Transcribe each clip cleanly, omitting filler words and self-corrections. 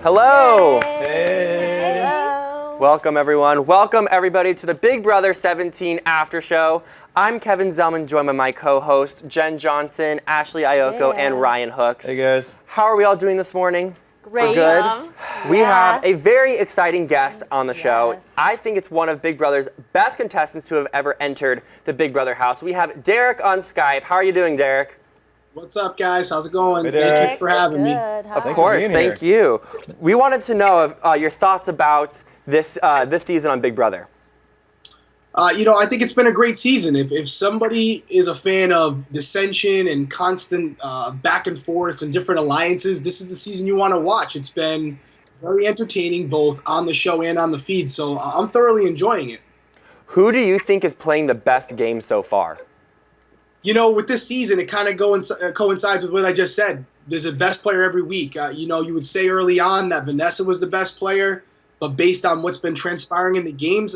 Hello. Hey. Hello. Welcome, everyone. Welcome, everybody, to the Big Brother 17 After Show. I'm Kevin Zelman, joined by my co-host, Jen Johnson, Ashley Iocco, and Ryan Hooks. Hey, guys. How are we all doing this morning? Great. We're good. We have Yeah. a very exciting guest on the show. Yes. I think it's one of Big Brother's best contestants to have ever entered the Big Brother house. We have Derek on Skype. How are you doing, Derek? What's up, guys? How's it going? Hey, Thank Derek. you for having me. Good. Of Hi. course, being thank you. We wanted to know your thoughts about this season on Big Brother. I think it's been a great season. If somebody is a fan of dissension and constant back and forth and different alliances, this is the season you want to watch. It's been very entertaining, both on the show and on the feed, so I'm thoroughly enjoying it. Who do you think is playing the best game so far? With this season, it kind of coincides with what I just said. There's a best player every week. You would say early on that Vanessa was the best player, but based on what's been transpiring in the game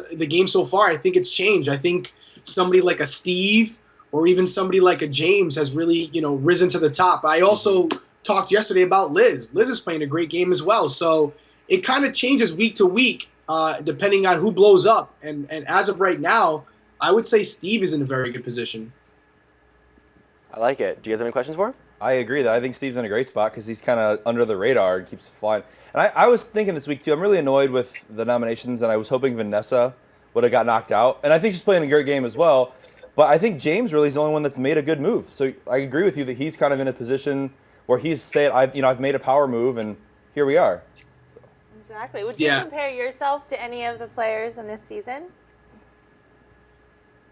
so far, I think it's changed. I think somebody like a Steve or even somebody like a James has really, risen to the top. I also talked yesterday about Liz. Liz is playing a great game as well. So it kind of changes week to week, depending on who blows up. And as of right now, I would say Steve is in a very good position. I like it. Do you guys have any questions for him? I agree that I think Steve's in a great spot because he's kind of under the radar and keeps flying. And I was thinking this week, too, I'm really annoyed with the nominations, and I was hoping Vanessa would have got knocked out. And I think she's playing a great game as well. But I think James really is the only one that's made a good move. So I agree with you that he's kind of in a position where he's saying, I've made a power move, and here we are. Exactly. Would you compare yourself to any of the players in this season?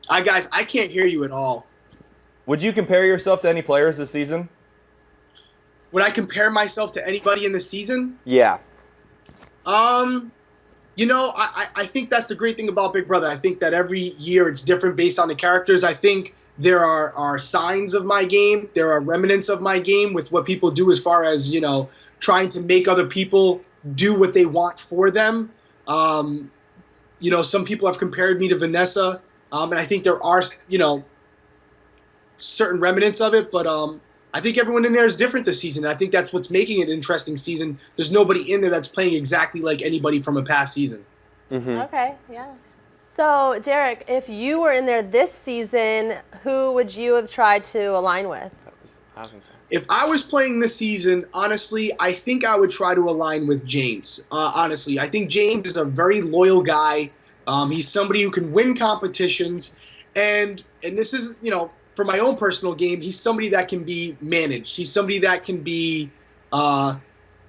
Guys, I can't hear you at all. Would you compare yourself to any players this season? Would I compare myself to anybody in the season? Yeah. I think that's the great thing about Big Brother. I think that every year it's different based on the characters. I think there are signs of my game. There are remnants of my game with what people do as far as, trying to make other people do what they want for them. Some people have compared me to Vanessa, and I think there are, certain remnants of it, but I think everyone in there is different this season. I think that's what's making it an interesting season. There's nobody in there that's playing exactly like anybody from a past season. Mm-hmm. Okay, yeah. So, Derek, if you were in there this season, who would you have tried to align with? If I was playing this season, honestly, I think I would try to align with James. Honestly, I think James is a very loyal guy. He's somebody who can win competitions, and this is, for my own personal game, he's somebody that can be managed. He's somebody that can be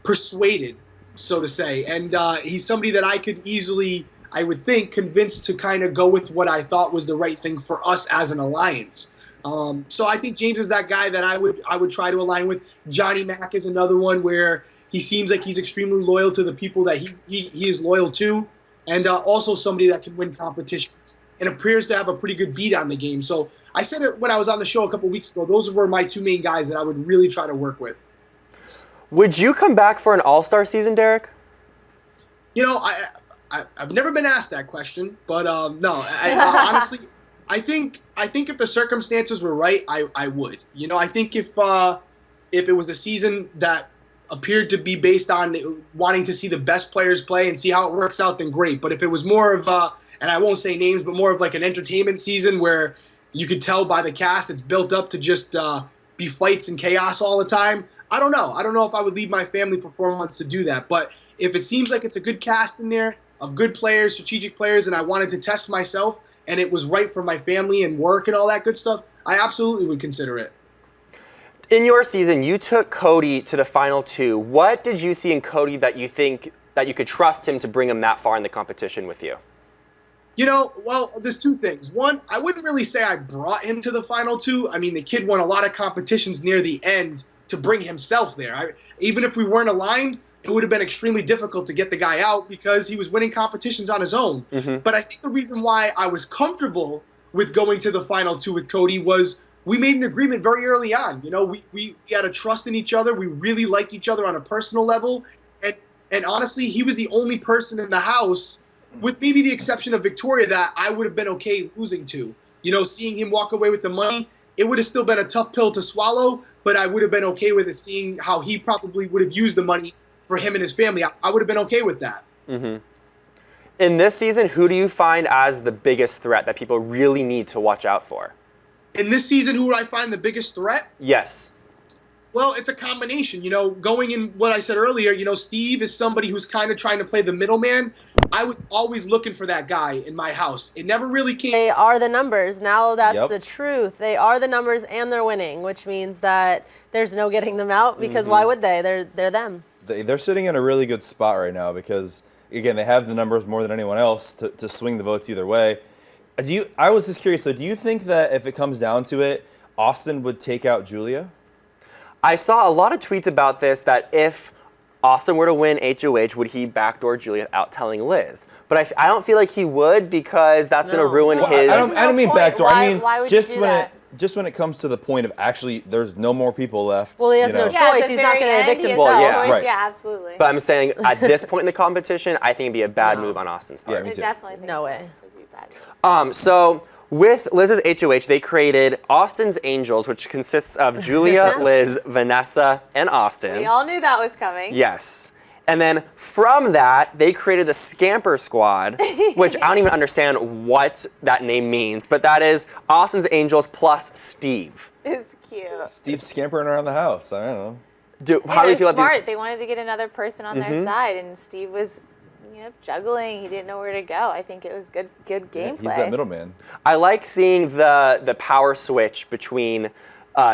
persuaded, so to say. And he's somebody that I could easily, I would think, convince to kind of go with what I thought was the right thing for us as an alliance. So I think James is that guy that I would try to align with. Johnny Mac is another one where he seems like he's extremely loyal to the people that he is loyal to, and also somebody that can win competitions and appears to have a pretty good beat on the game. So I said it when I was on the show a couple weeks ago. Those were my two main guys that I would really try to work with. Would you come back for an all-star season, Derek? I've never been asked that question, but no. Honestly, I think if the circumstances were right, I would. I think if it was a season that appeared to be based on wanting to see the best players play and see how it works out, then great. But if it was more of and I won't say names, but more of like an entertainment season where you could tell by the cast it's built up to just be fights and chaos all the time, I don't know. I don't know if I would leave my family for 4 months to do that. But if it seems like it's a good cast in there of good players, strategic players, and I wanted to test myself and it was right for my family and work and all that good stuff, I absolutely would consider it. In your season, you took Cody to the final two. What did you see in Cody that you think that you could trust him to bring him that far in the competition with you? Well, there's two things. One, I wouldn't really say I brought him to the final two. I mean, the kid won a lot of competitions near the end to bring himself there. Even if we weren't aligned, it would have been extremely difficult to get the guy out because he was winning competitions on his own. Mm-hmm. But I think the reason why I was comfortable with going to the final two with Cody was we made an agreement very early on. We had a trust in each other. We really liked each other on a personal level. And honestly, he was the only person in the house, with maybe the exception of Victoria, that I would have been okay losing to. Seeing him walk away with the money, it would have still been a tough pill to swallow, but I would have been okay with it, seeing how he probably would have used the money for him and his family, I would have been okay with that. In this season, who do you find as the biggest threat that people really need to watch out for? In this season, who would I find the biggest threat? Yes. Well, it's a combination. Going in what I said earlier, Steve is somebody who's kind of trying to play the middleman. I was always looking for that guy in my house. It never really came. They are the numbers. Now that's Yep. the truth. They are the numbers and they're winning, which means that there's no getting them out because why would they? They're them. They're sitting in a really good spot right now because, again, they have the numbers more than anyone else to swing the votes either way. I was just curious, so do you think that if it comes down to it, Austin would take out Julia? I saw a lot of tweets about this, that if Austin were to win HOH, would he backdoor Julia out telling Liz? But I don't feel like he would because that's going to ruin his... I don't mean point. backdoor. Why- I mean why would just you do when that? just when it comes to the point of actually there's no more people left. Well, he has no know. choice. at the He's not very gonna end, evict he has himself. no Yeah. choice. Right. Yeah, absolutely. But I'm saying at this point in the competition, I think it'd be a bad move on Austin's part. Yeah, me I too. definitely think No so. way. It'd be bad. So with Liz's HOH, they created Austin's Angels, which consists of Julia, Liz, Vanessa, and Austin. We all knew that was coming. Yes. And then from that, they created the Scamper Squad, which I don't even understand what that name means, but that is Austin's Angels plus Steve. It's cute. Steve's scampering around the house. I don't know. How do you feel they're about smart. They wanted to get another person on their side, and Steve was, juggling. He didn't know where to go. I think it was good Yeah, gameplay. he's that middleman. I like seeing the power switch between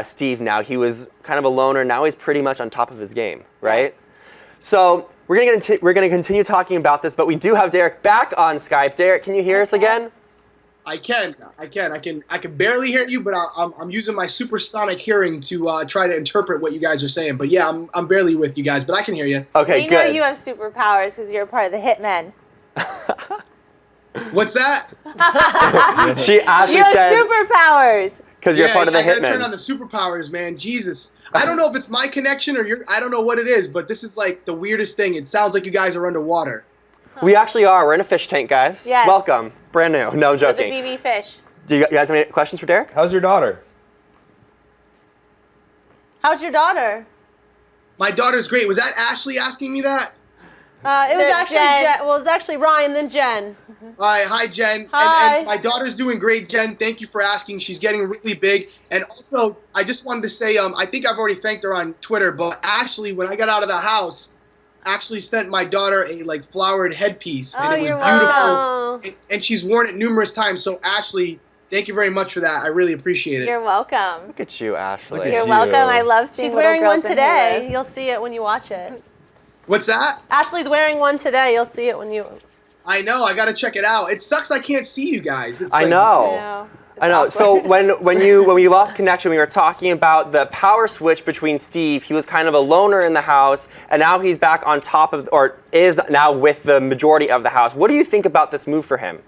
Steve now. He was kind of a loner. Now he's pretty much on top of his game, right? Yes. So we're gonna continue talking about this, but we do have Derek back on Skype. Derek, can you hear us again? I can barely hear you, but I'm using my supersonic hearing to try to interpret what you guys are saying. But yeah, I'm barely with you guys, but I can hear you. Okay, We know good. you have superpowers because you're a part of the Hitmen. What's that? She actually You have said superpowers. because you're part of the I gotta turn on Hitmen. the superpowers, man. Jesus. I don't know if it's my connection or I don't know what it is, but this is like the weirdest thing. It sounds like you guys are underwater. We actually are. We're in a fish tank, guys. Yes. Welcome. Brand new. No The joking. BB fish. Do you guys have any questions for Derek? How's your daughter? How's your daughter? My daughter's great. Was that Ashley asking me that? It was actually Jen. Well, it was actually Ryan, then Jen. Hi, Jen. Hi. And my daughter's doing great, Jen. Thank you for asking. She's getting really big. And also, I just wanted to say, I think I've already thanked her on Twitter, but Ashley, when I got out of the house, actually sent my daughter a flowered headpiece, and Oh, it was you're beautiful. welcome. And she's worn it numerous times. So, Ashley, thank you very much for that. I really appreciate it. You're welcome. Look at you, Ashley. Look at You're you. welcome. I love seeing She's little wearing one girls in today. heels. You'll see it when you watch it. What's that? Ashley's wearing one today. You'll see it when you. I know. I got to check it out. It sucks I can't see you guys. It's I like- know. It's I know. awkward. So when we lost connection, we were talking about the power switch between Steve. He was kind of a loner in the house, and now he's back on top of, or is now with the majority of the house. What do you think about this move for him?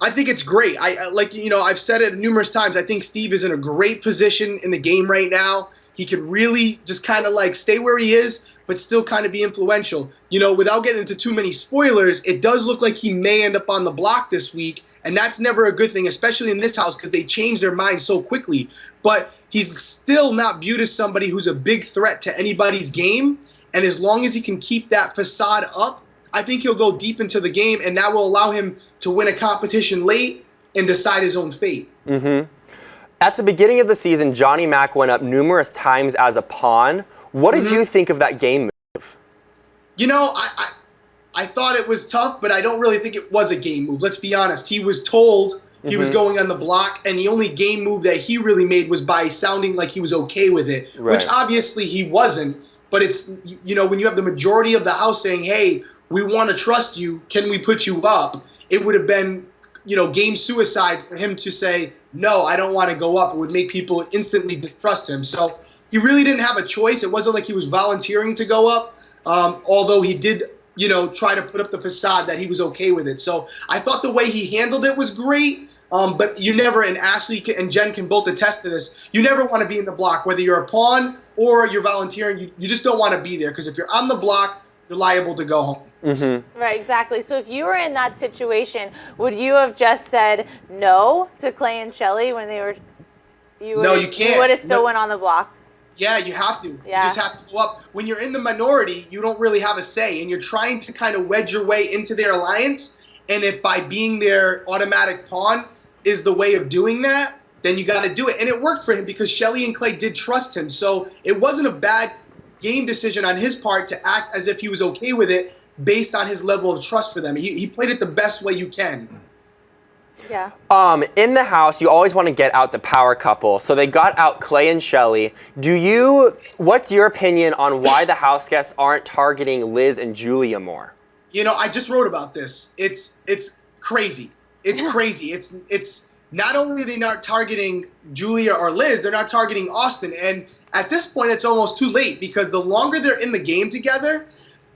I think it's great. I've said it numerous times. I think Steve is in a great position in the game right now. He could really just kind of stay where he is, but still kind of be influential. Without getting into too many spoilers, it does look like he may end up on the block this week, and that's never a good thing, especially in this house because they change their minds so quickly. But he's still not viewed as somebody who's a big threat to anybody's game, and as long as he can keep that facade up, I think he'll go deep into the game, and that will allow him to win a competition late and decide his own fate. At the beginning of the season, Johnny Mac went up numerous times as a pawn. What did you think of that game move? I thought it was tough, but I don't really think it was a game move. Let's be honest. He was told he was going on the block, and the only game move that he really made was by sounding like he was okay with it, Right. which obviously he wasn't. But it's, when you have the majority of the house saying, hey, we want to trust you, can we put you up? It would have been, game suicide for him to say, no, I don't want to go up. It would make people instantly distrust him. So he really didn't have a choice. It wasn't like he was volunteering to go up, although he did, try to put up the facade that he was okay with it. So I thought the way he handled it was great. But you never, and Ashley and Jen can both attest to this, you never want to be in the block, whether you're a pawn or you're volunteering. You just don't want to be there because if you're on the block, you're liable to go home. Right, exactly. So if you were in that situation, would you have just said no to Clay and Shelly when they were? No, you can't. You would have still No. went on the block. Yeah, you have to. Yeah. You just have to go up. When you're in the minority, you don't really have a say, and you're trying to kind of wedge your way into their alliance. And if by being their automatic pawn is the way of doing that, then you got to do it. And it worked for him because Shelly and Clay did trust him. So it wasn't a bad game decision on his part to act as if he was okay with it based on his level of trust for them. He played it the best way you can. Yeah. In the house, you always want to get out the power couple. So they got out Clay and Shelly. What's your opinion on why the house guests aren't targeting Liz and Julia more? You know, I just wrote about this. It's crazy. It's crazy. It's not only are they not targeting Julia or Liz, they're not targeting Austin. And at this point, it's almost too late because the longer they're in the game together,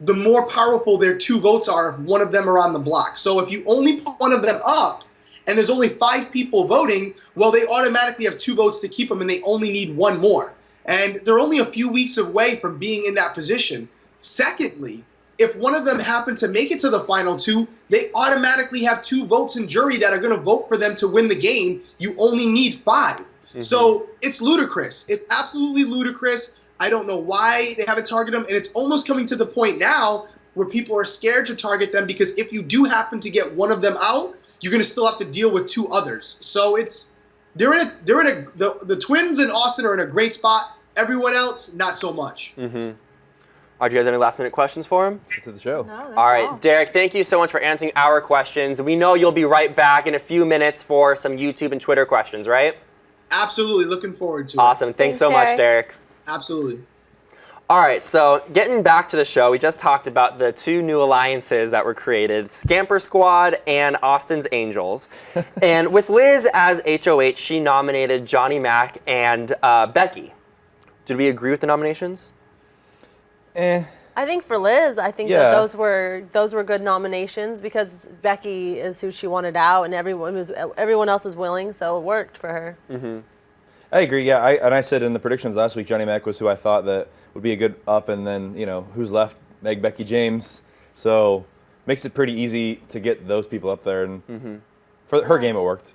the more powerful their 2 votes are if one of them are on the block. So if you only put one of them up, and there's only 5 people voting, well, they automatically have 2 votes to keep them, and they only need 1 more. And they're only a few weeks away from being in that position. Secondly, if one of them happened to make it to the final 2, they automatically have 2 votes in jury that are going to vote for them to win the game. You only need 5. Mm-hmm. So it's ludicrous. It's absolutely ludicrous. I don't know why they haven't targeted them, and it's almost coming to the point now where people are scared to target them because if you do happen to get one of them out, you're going to still have to deal with 2 others. So the Twins and Austin are in a great spot. Everyone else, not so much. Mm-hmm. All right, do you guys have any last-minute questions for him? Let's get to the show. No, All right, Derek, thank you so much for answering our questions. We know you'll be right back in a few minutes for some YouTube and Twitter questions, right? Absolutely. Looking forward to it. Awesome. Thanks so much, Derek. Absolutely. All right, so getting back to the show, we just talked about the 2 new alliances that were created, Scamper Squad and Austin's Angels. And with Liz as HOH, she nominated Johnny Mac and Becky. Did we agree with the nominations? I think for Liz, I think Yeah. that those were good nominations because Becky is who she wanted out, and everyone else is willing, so it worked for her. Mm-hmm. I agree. Yeah, I said in the predictions last week, Johnny Mac was who I thought that would be a good up, and then who's left? Meg, Becky, James. So makes it pretty easy to get those people up there, and for her game, it worked.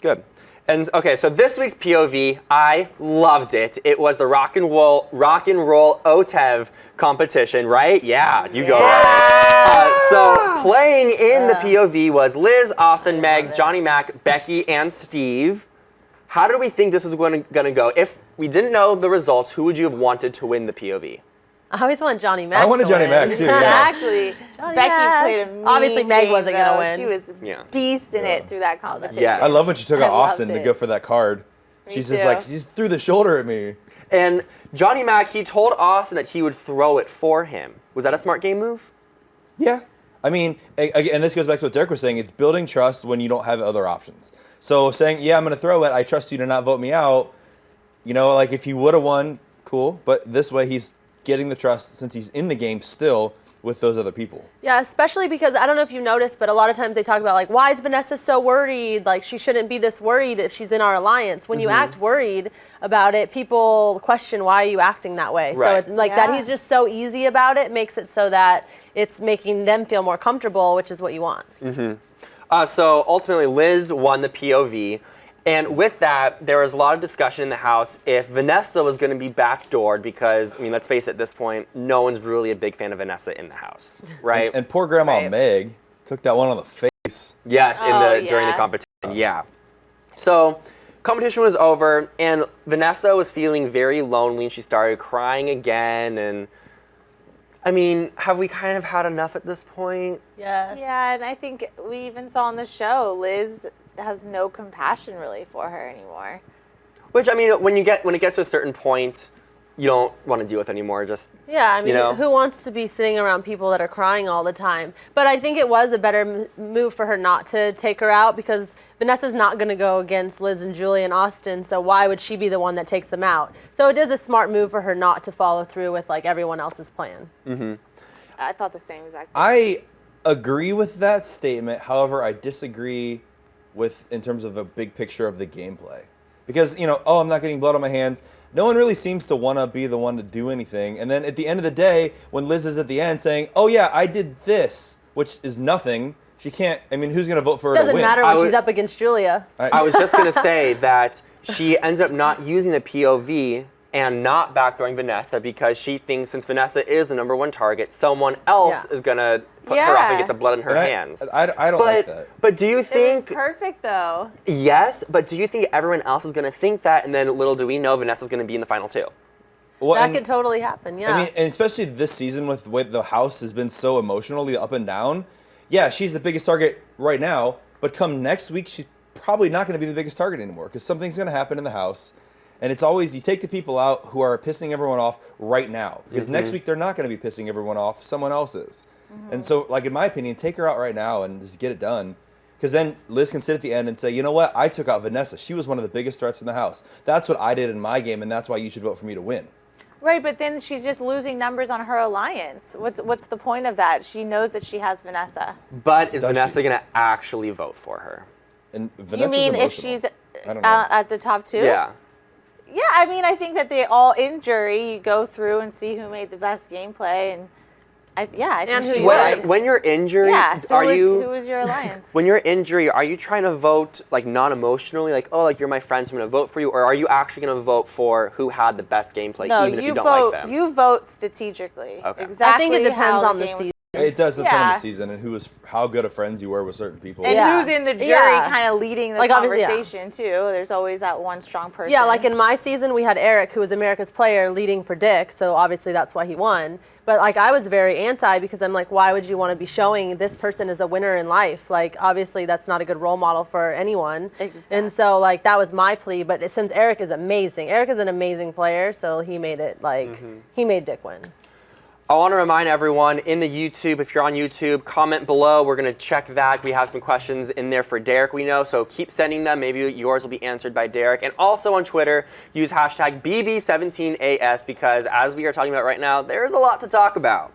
Good. And okay, so this week's POV, I loved it. It was the rock and roll OTEV competition, right? Yeah, you go. So playing in the POV was Liz, Austin, Meg, Johnny Mac, Becky, and Steve. How do we think this is going to go? If we didn't know the results, who would you have wanted to win the POV? I always want Johnny Mac. I wanted to Johnny win. Mac too. Yeah. Exactly. Johnny Becky Mac. played a mean Obviously, Meg game, wasn't gonna though. win. She was beasting it through that competition. Yes. I love when she took out I loved Austin to it. go for that card. Me She's just too. like, she just threw the shoulder at me. And Johnny Mac, he told Austin that he would throw it for him. Was that a smart game move? Yeah. I mean, again, and this goes back to what Derek was saying. It's building trust when you don't have other options. So saying, yeah, I'm going to throw it. I trust you to not vote me out. Like if he would have won, cool. But this way he's getting the trust since he's in the game still with those other people. Yeah, especially because I don't know if you noticed, but a lot of times they talk about like, why is Vanessa so worried? Like she shouldn't be this worried if she's in our alliance. When you act worried about it, people question why are you acting that way. Right. So it's like that he's just so easy about it makes it so that it's making them feel more comfortable, which is what you want. So ultimately, Liz won the POV. And with that, there was a lot of discussion in the house if Vanessa was going to be backdoored because, I mean, let's face it, at this point, no one's really a big fan of Vanessa in the house, right? And poor Grandma Right. Meg took that one on the face. Yes, during the yeah. competition, yeah. So competition was over, and Vanessa was feeling very lonely, and she started crying again. And I mean, have we kind of had enough at this point? Yes. Yeah, and I think we even saw on the show, Liz has no compassion really for her anymore. Which, I mean, when it gets to a certain point, you don't want to deal with anymore. Just Yeah, I mean, You know? who wants to be sitting around people that are crying all the time? But I think it was a better move for her not to take her out because Vanessa's not going to go against Liz and Julie and Austin, so why would she be the one that takes them out? So it is a smart move for her not to follow through with like everyone else's plan. I thought the same exact thing. I agree with that statement. However, I disagree in terms of a big picture of the gameplay. Because, I'm not getting blood on my hands. No one really seems to want to be the one to do anything. And then at the end of the day, when Liz is at the end saying, oh yeah, I did this, which is nothing, she can't, who's going to vote for her to Doesn't win? matter when she's up against Julia. I was just going to say that she ended up not using the POV, and not backdooring Vanessa because she thinks since Vanessa is the #1 target, someone else is going to put her up and get the blood in her hands. I don't like that. But do you think... It was perfect, though. Yes, but do you think everyone else is going to think that, and then little do we know Vanessa's going to be in the final 2? Well, That could totally happen, yeah. I mean, and especially this season with the way the house has been so emotionally up and down. Yeah, she's the biggest target right now, but come next week, she's probably not going to be the biggest target anymore because something's going to happen in the house. And it's always, you take the people out who are pissing everyone off right now. Because next week, they're not going to be pissing everyone off. Someone else is. And so, like, in my opinion, take her out right now and just get it done. Because then Liz can sit at the end and say, you know what? I took out Vanessa. She was one of the biggest threats in the house. That's what I did in my game, and that's why you should vote for me to win. Right, but then she's just losing numbers on her alliance. What's the point of that? She knows that she has Vanessa. But is Vanessa going to actually vote for her? And Vanessa's You mean if emotional. she's I don't know. at the top 2? Yeah. Yeah, I mean, I think that they all, in jury, you go through and see who made the best gameplay, and I think who she you would. liked. When you're injured, Yeah, who who was your alliance? when you're injured, are you trying to vote like non-emotionally, like, oh, like you're my friend, so I'm going to vote for you, or are you actually going to vote for who had the best gameplay, No, even if you you don't vote. like them? You vote strategically. Okay. Exactly. I think it depends how on the game was season. It does depend on Yeah. the season and how good of friends you were with certain people. And Yeah. who's in the jury Yeah. kind of leading the Like, obviously, yeah. conversation, too. There's always that one strong person. Yeah, like in my season, we had Eric, who was America's player, leading for Dick, so obviously that's why he won. But like I was very anti because I'm like, why would you want to be showing this person as a winner in life? Like obviously that's not a good role model for anyone. Exactly. And so like that was my plea. But since Eric is amazing, Eric is an amazing player, so he made it like he made Dick win. I want to remind everyone in the YouTube, if you're on YouTube, comment below. We're going to check that. We have some questions in there for Derek, we know, so keep sending them. Maybe yours will be answered by Derek. And also on Twitter, use hashtag BB17AS because as we are talking about right now, there's a lot to talk about.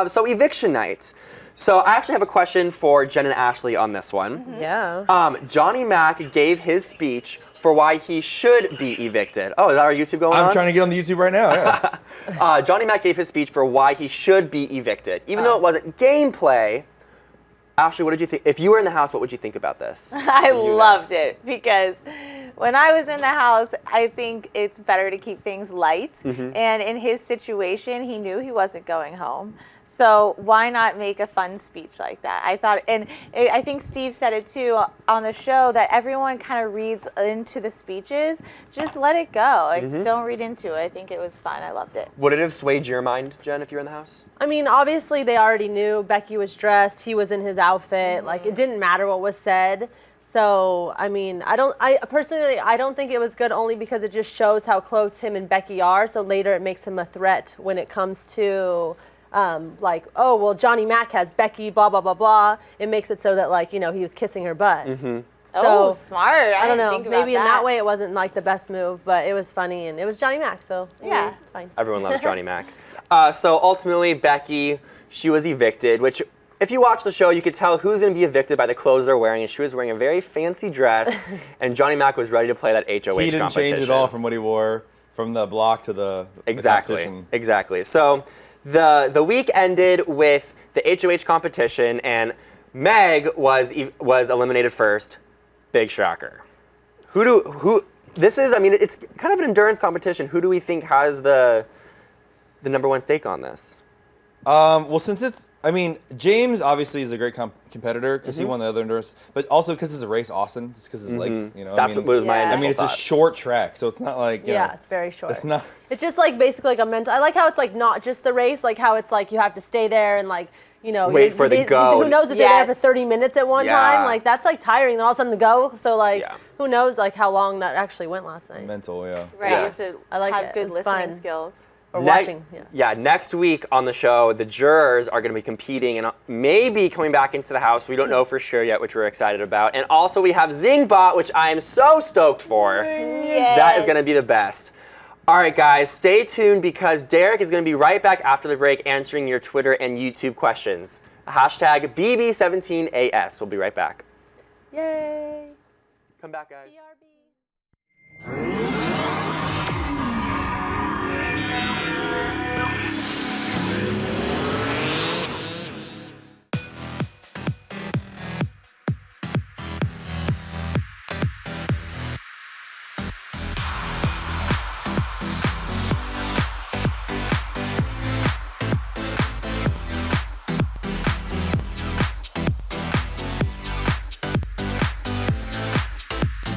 So eviction night. So I actually have a question for Jen and Ashley on this one. Yeah. Johnny Mac gave his speech for why he should be evicted. Oh, is that our YouTube going on? I'm trying to get on the YouTube right now, yeah. Johnny Mac gave his speech for why he should be evicted. Even though it wasn't gameplay, Ashley, what did you think? If you were in the house, what would you think about this? I loved it because when I was in the house, I think it's better to keep things light. And in his situation, he knew he wasn't going home. So why not make a fun speech like that? I thought, and I think Steve said it too on the show, that everyone kind of reads into the speeches. Just let it go. Like, don't read into it. I think it was fun. I loved it. Would it have swayed your mind, Jen, if you were in the house? I mean, obviously they already knew Becky was dressed. He was in his outfit. Like it didn't matter what was said. So, I mean, I personally don't think it was good only because it just shows how close him and Becky are. So later it makes him a threat when it comes to like, oh, well, Johnny Mac has Becky, blah, blah, blah, blah. It makes it so that, like, you know, he was kissing her butt. Oh, smart. I don't know. Think about Maybe in that way it wasn't, like, the best move, but it was funny, and it was Johnny Mac, so Yeah. it's fine. Everyone loves Johnny Mac. So ultimately, Becky, she was evicted, which if you watch the show, you could tell who's going to be evicted by the clothes they're wearing, and she was wearing a very fancy dress, and Johnny Mac was ready to play that HOH He didn't competition. change at all from what he wore from the block to the competition. Exactly. So the week ended with the HOH competition, and Meg was eliminated first. Big shocker. This is, I mean, it's kind of an endurance competition. Who do we think has the #1 stake on this? Well, since it's, I mean, James obviously is a great competitor because he won the other endurance, but also because it's a race Austin, just because his legs, you know. That's what was my Yeah. initial I mean, it's a thought. short track, so it's not like, you know, It's very short. it's not. It's just like basically like a mental. I like how it's like not just the race, like how it's like you have to stay there and like, you know, Wait for the go. Who knows if they're there for Yes. 30 minutes at one Yeah. time? Like that's like tiring. Then all of a sudden the go. So like, Yeah. who knows like how long that actually went last night Mental, yeah. Right. Yes. You have to I like have it. It good was listening fun. skills. or watching. Yeah. Next week on the show, the jurors are going to be competing and maybe coming back into the house. We don't know for sure yet, which we're excited about. And also we have Zingbot, which I am so stoked for. That is going to be the best. All right, guys, stay tuned because Derek is going to be right back after the break answering your Twitter and YouTube questions. Hashtag BB17AS. We'll be right back. Yay. Come back, guys.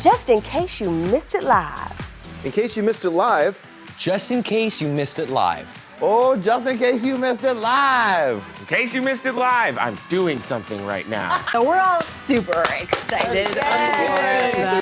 Just in case you missed it live. In case you missed it live. Just in case you missed it live. Oh, just in case you missed it live. In case you missed it live, I'm doing something right now. So we're all super excited.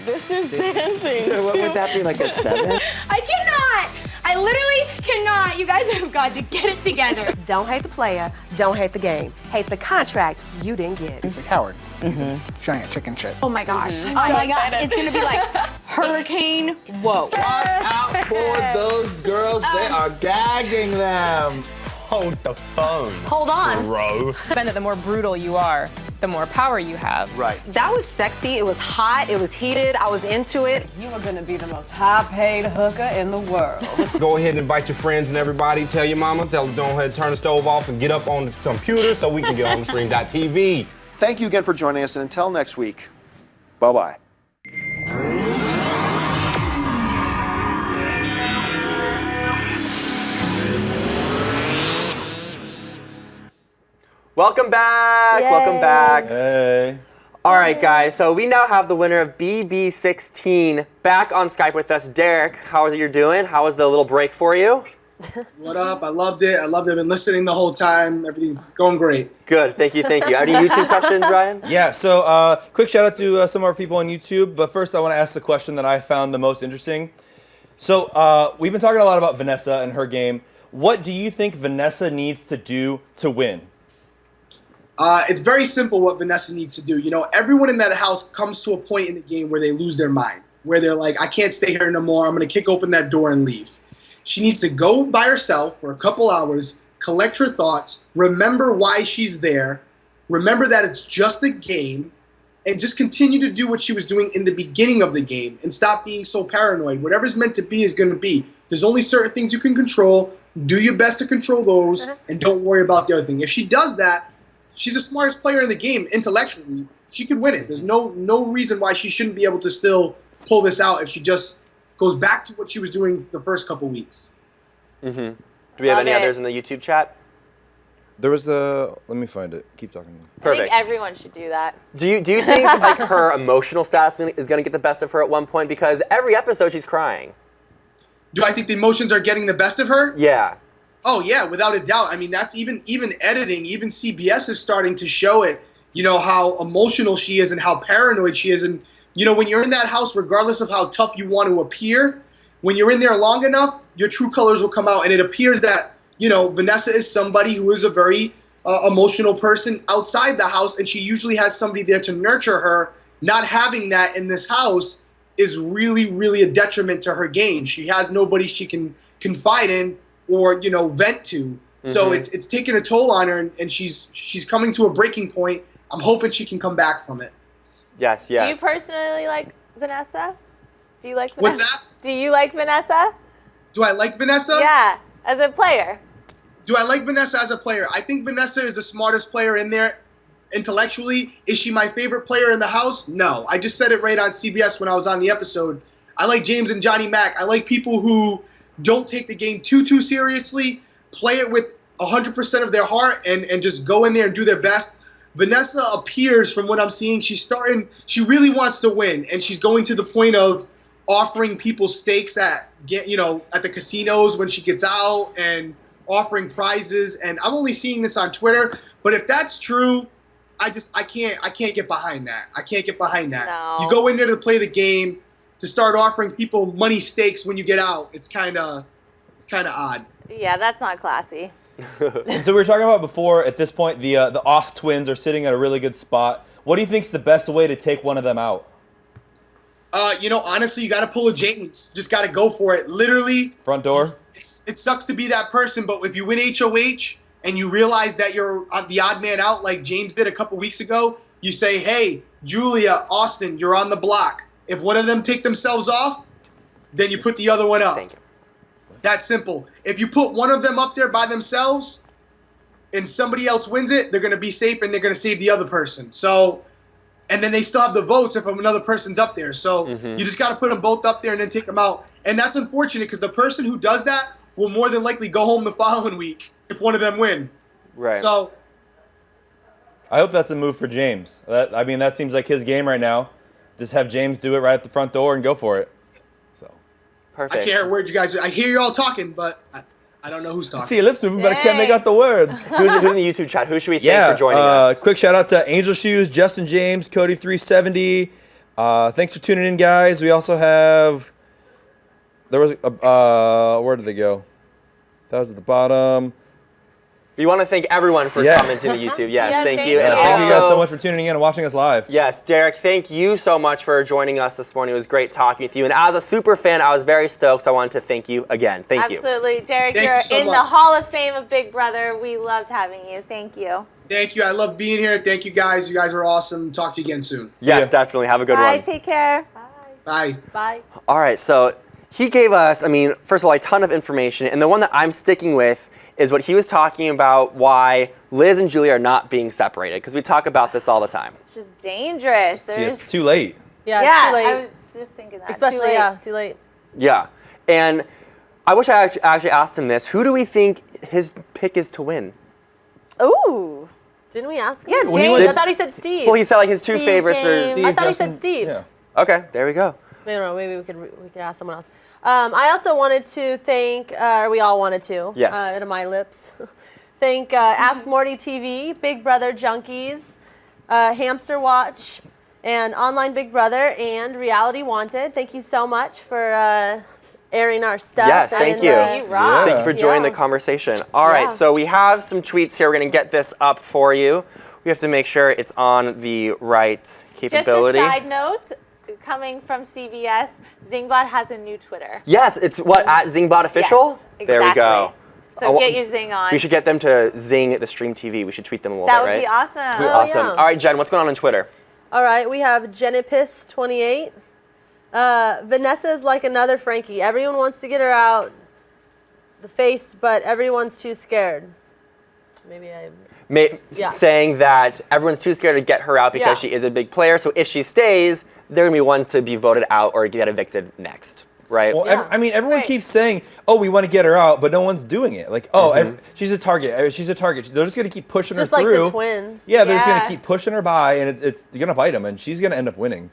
This is dancing. So what would that be, like a 7? I cannot. I literally cannot. You guys have got to get it together. Don't hate the player, don't hate the game. Hate the contract you didn't get. He's a coward. He's a giant chicken shit. Oh my gosh. Oh my gosh. It's going to be like hurricane. Whoa. Watch out for those girls. They are gagging them. Hold the phone. Hold on. Bro. The more brutal you are, the more power you have. Right. That was sexy. It was hot. It was heated. I was into it. You are going to be the most high-paid hooker in the world. Go ahead and invite your friends and everybody. Tell your mama. Tell them, go ahead and turn the stove off and get up on the computer so we can get on theStream.tv. Thank you again for joining us, and until next week, bye-bye. Welcome back. Yay. Welcome back. Hey. All right, guys. So we now have the winner of BB16 back on Skype with us. Derek, how are you doing? How was the little break for you? What up? I loved it. I've been listening the whole time. Everything's going great. Good. Thank you. Thank you. Any YouTube questions, Ryan? Yeah, so quick shout out to some of our people on YouTube. But first, I want to ask the question that I found the most interesting. So we've been talking a lot about Vanessa and her game. What do you think Vanessa needs to do to win? It's very simple what Vanessa needs to do. You know, everyone in that house comes to a point in the game where they lose their mind, where they're like, I can't stay here no more. I'm going to kick open that door and leave. She needs to go by herself for a couple hours, collect her thoughts, remember why she's there, remember that it's just a game, and just continue to do what she was doing in the beginning of the game and stop being so paranoid. Whatever's meant to be is going to be. There's only certain things you can control. Do your best to control those, and don't worry about the other thing. If she does that, she's the smartest player in the game intellectually. She could win it. There's no reason why she shouldn't be able to still pull this out if she just goes back to what she was doing the first couple weeks. Mm-hmm. Do we have any others in the YouTube chat? There was a... Let me find it. Keep talking. Perfect. I think everyone should do that. Do you think like her emotional status is going to get the best of her at one point? Because every episode she's crying. Do I think the emotions are getting the best of her? Yeah. Oh yeah, without a doubt. I mean, that's even editing, even CBS is starting to show it. You know how emotional she is and how paranoid she is, and you know when you're in that house, regardless of how tough you want to appear, when you're in there long enough, your true colors will come out, and it appears that you know Vanessa is somebody who is a very emotional person outside the house, and she usually has somebody there to nurture her. Not having that in this house is really, really a detriment to her game. She has nobody she can confide in or you know vent to. So it's taking a toll on her, and she's coming to a breaking point. I'm hoping she can come back from it. Yes, yes. Do you personally like Vanessa? Do you like Vanessa? What's that? Do you like Vanessa? Do I like Vanessa? Yeah, as a player. Do I like Vanessa as a player? I think Vanessa is the smartest player in there intellectually. Is she my favorite player in the house? No. I just said it right on CBS when I was on the episode. I like James and Johnny Mac. I like people who don't take the game too seriously, play it with 100% of their heart, and just go in there and do their best. Vanessa appears, from what I'm seeing, she really wants to win, and she's going to the point of offering people steaks at the casinos when she gets out, and offering prizes. And I'm only seeing this on Twitter, but if that's true, I can't get behind that. I can't get behind that. No. You go in there to play the game, to start offering people money stakes when you get out. It's kind of odd. Yeah, that's not classy. And so we were talking about before, at this point, the Ost twins are sitting at a really good spot. What do you think's the best way to take one of them out? Honestly, you got to pull a James. Just got to go for it. Literally. Front door? It sucks to be that person, but if you win HOH and you realize that you're the odd man out like James did a couple weeks ago, you say, hey, Julia, Austin, you're on the block. If one of them take themselves off, then you put the other one up. Thank you. That's simple. If you put one of them up there by themselves and somebody else wins it, they're going to be safe and they're going to save the other person. So, and then they still have the votes if another person's up there. So you just got to put them both up there and then take them out. And that's unfortunate because the person who does that will more than likely go home the following week if one of them win. Right. So I hope that's a move for James. That seems like his game right now. just have James do it right at the front door and go for it. So. Perfect. I can't hear a word you guys. I hear you all talking, but I don't know who's talking. I see your lips moving, but I can't make out the words. Who's in the YouTube chat? Who should we thank for joining us? Quick shout out to Angel Shoes, Justin James, Cody370. Thanks for tuning in, guys. We also have. There was where did they go? That was at the bottom. We want to thank everyone for commenting to YouTube. Yes, thank you. And thank you guys so much for tuning in and watching us live. Yes, Derek, thank you so much for joining us this morning. It was great talking with you. And as a super fan, I was very stoked. So I wanted to thank you again. Thank you. Absolutely. Derek, Thank you're you so in the much. Hall of Fame of Big Brother. We loved having you. Thank you. Thank you. I love being here. Thank you guys. You guys are awesome. Talk to you again soon. Yes, definitely. Have a good Bye. one. Take care. Bye. Bye. All right, so he gave us, I mean, first of all, a ton of information. And the one that I'm sticking with is what he was talking about why Liz and Julia are not being separated. Because we talk about this all the time. It's just dangerous. See, it's too late. Yeah, Yeah, it's too late. I was just thinking that. Especially, too late. Yeah. And I wish I actually asked him this. Who do we think his pick is to win? Ooh. Didn't we ask him? Yeah, Well, he James. did- I thought he said Steve. Well, he said like his two Steve, favorites are. James. I thought he Justin, said Steve. Yeah. Okay, there we go. I don't know. Maybe we could ask someone else. I also wanted to thank, or we all wanted to. Yes. Out of my lips. Thank Ask Morty TV, Big Brother Junkies, Hamster Watch, and Online Big Brother, and Reality Wanted. Thank you so much for airing our stuff. Yes, thank you. You rock. Thank you for joining Yeah. the conversation. All right, so we have some tweets here. We're going to get this up for you. We have to make sure it's on the right capability. Just a side note, coming from CBS, Zingbot has a new Twitter. Yes, it's what, at Zingbot Official? Yes, There we go. So get your Zing on. We should get them to zing theStreamtv. We should tweet them a little That bit, would right? be awesome. Be awesome. yeah. All right, Jen, what's going on Twitter? All right, we have Jenipis28. Vanessa is like another Frankie. Everyone wants to get her out the face, but everyone's too scared. Maybe I... Yeah. Saying that everyone's too scared to get her out because she is a big player. So if she stays, they're going to be ones to be voted out or get evicted next, right? Well, I mean, everyone keeps saying, "Oh, we want to get her out," but no one's doing it. Like, "Oh, she's a target. She's a target." They're just going to keep pushing Just her like through. the twins. Yeah, they're just going to keep pushing her by, and it's going to bite them, and she's going to end up winning.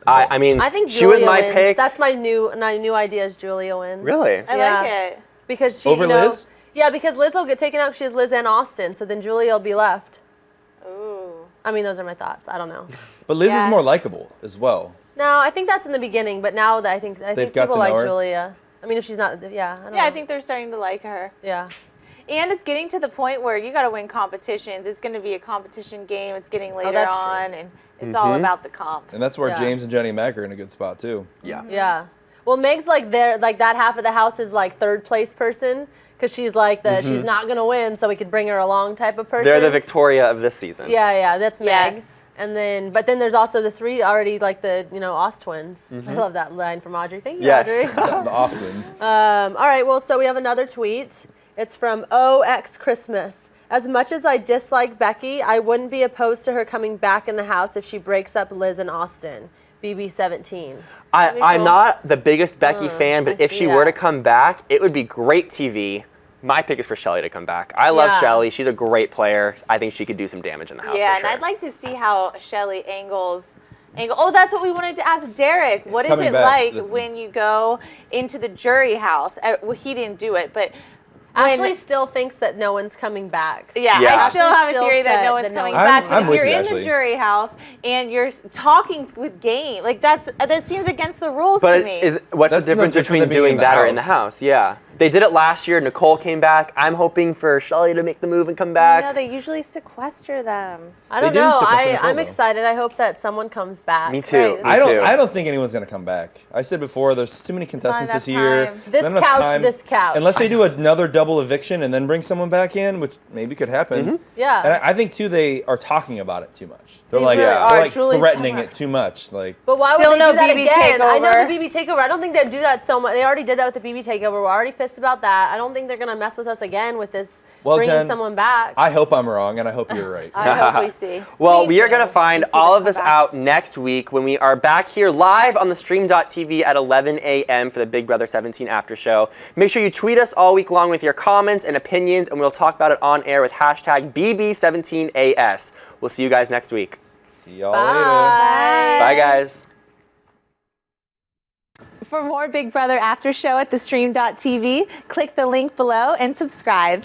I mean, I think she Julia was my wins. pick. That's my new idea is Julia wins. Really? I like it. Because she, Over Liz? Yeah, because Liz will get taken out. She has Liz and Austin, so then Julia will be left. Ooh. I mean, those are my thoughts. I don't know. But Liz is more likable as well. No, I think that's in the beginning, but now that I think got people to like know her. Julia. I mean, if she's not, I don't know. I think they're starting to like her. Yeah. And it's getting to the point where you got to win competitions. It's going to be a competition game. It's getting later that's true. on, and it's all about the comps. And that's where James and Jenny Mac are in a good spot too. Yeah. Yeah. Well, Meg's like that half of the house is like third place person because she's like she's not gonna win, so we could bring her along type of person. They're the Victoria of this season. Yeah, that's Meg. Yes. And then, but then there's also the three already like the Oz twins. I love that line from Audrey. Thank you, Yes. Audrey. The Austin's. All right, well, so we have another tweet. It's from OX Christmas. As much as I dislike Becky, I wouldn't be opposed to her coming back in the house if she breaks up Liz and Austin. BB17. I'm not the biggest Becky fan, but if see she were to that. come back, it would be great TV. My pick is for Shelly to come back. I love Shelly. She's a great player. I think she could do some damage in the house. Yeah, for sure. and I'd like to see how Shelly angles. Oh, that's what we wanted to ask Derek. What is Coming it back. like when you go into the jury house? Well, he didn't do it, but Ashley still thinks that no one's coming back. Yeah, Yeah. I still have a Ashley theory still that said no one's that no coming one's back. I'm If with you're you, in Ashley. the jury house and you're talking with game, like that seems against the rules But to me. what's That's the no difference different between than being doing in the that or in the house. house? Yeah. They did it last year. Nicole came back. I'm hoping for Shelly to make the move and come back. No, they usually sequester them. I don't They didn't know. sequester Nicole, I'm though. excited. I hope that someone comes back. Me too. Right. Me too. I don't think anyone's gonna come back. I said before, there's too many contestants enough this year. time. This Not enough couch, time. this couch. Unless they do another double eviction and then bring someone back in, which maybe could happen. Yeah. And I think too, they are talking about it too much. They're They like, really they're are. like Julie's threatening talking it too much. Like, But why Still would they no do that BB again? I know takeover. the BB takeover. I don't think they'd do that so much. They already did that with the BB takeover. We're already pissed about that. I don't think they're gonna mess with us again with this bringing Jen, someone back. I hope I'm wrong, and I hope you're right. I hope we see. Well, Me we are too. going to find We see all them of this come back. out next week when we are back here live on theStream.tv at 11 a.m. for the Big Brother 17 after show. Make sure you tweet us all week long with your comments and opinions, and we'll talk about it on air with hashtag BB17AS. We'll see you guys next week. See y'all Bye. later. Bye, guys. For more Big Brother After Show at theStream.tv, click the link below and subscribe.